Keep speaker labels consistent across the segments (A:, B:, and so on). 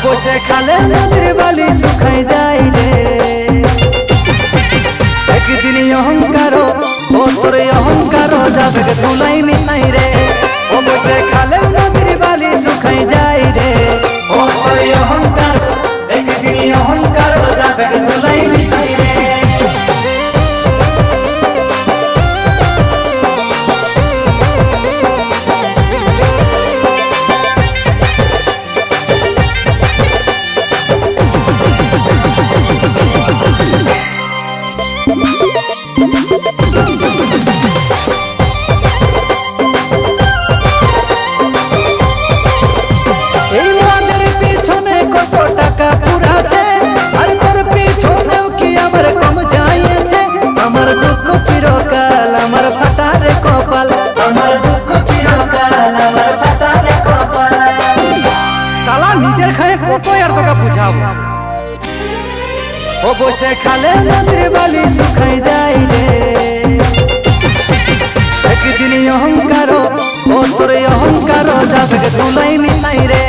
A: বসে খালে নদীর বালি শুকাই যায় রে। একদিন অহংকার ও তোর অহংকার যাবে ধুলাই মিশাই রে। ও বসে খালে নদীর বালি শুকাই যায় রে। ও তোর অহংকার একদিন অহংকার যাবে ধুলাই মিশাই রে। এই মদের পিছনে কত টাকা পুরাছে, আর তোর পিছনেও কি আমার কম যাইছে। আমার দুঃখ চিরকাল আমার ফাটা রে কপাল, আমার দুঃখ চিরকাল আমার ফাটা রে কপাল। শালা নিজের খায়ে কত আর তোকে বুঝাবো। ও বসে খালে নদীর বালি শুকাই যায় রে। একদিন অহংকার ও তোর অহংকার যাবে ধুলাই মিশাই রে।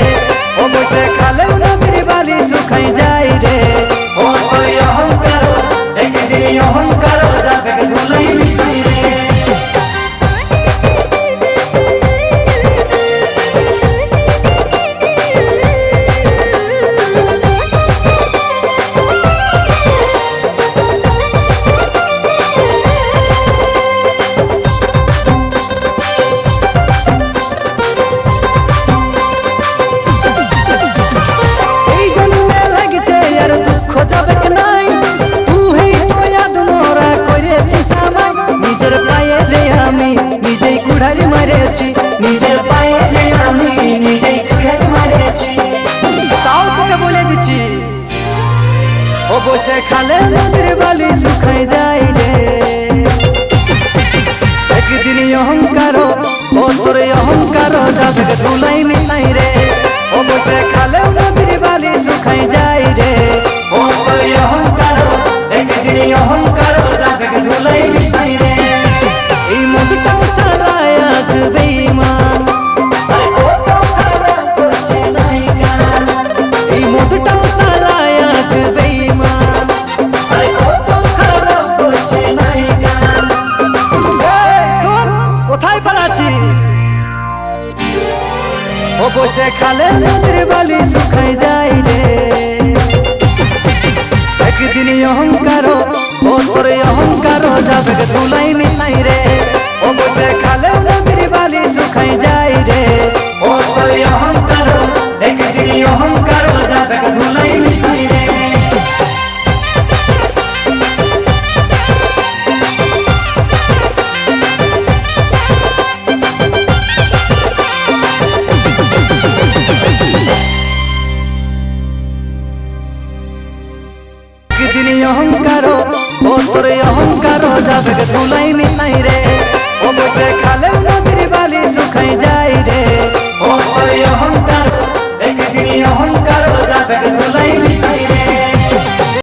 A: ও বসে খালে নদীর বালি শুকাই যায় রে। ও তোর অহংকার একদিন অহংকার যাবে ধুলাই মিশাই রে। নিজের পায়ে রে আমি নিজেই কুড়ারি মারেছি, তাও তোকে বলে দিচ্ছি। ও বসে খালে নদীর বালি শুকাই যায় রে। একদিন অহংকার ও তোর অহংকার যাবে ধুলাই মিশাই রে। ও বসে খালে নদীর বালি শুকাই যায় রে। ও তোর অহংকার একদিন অহংকার যাবে ধুলাই মিশাই রে। এই মধুটাও সারায় আজ বেঈমান, আরে কত খারাপ করছে নাইকান। এই মধুটাও সারায় আজ বেঈমান, আরে কত খারাপ করছে নাইকান। শোন কোথায় পালাচ্ছিস। ও বসে খালে নদীর বালি শুকাই যায় রে। একদিন অহংকার ও তোর অহংকার যাবে ধুলাই মিশাই রে। ও বসে খালে নদীর বালি শুকাই যায় রে। ও তোর অহংকার একদিন অহংকার যাবে ধুলাই মিশাই রে। একদিন অহংকার ও তোর অহংকার যাবে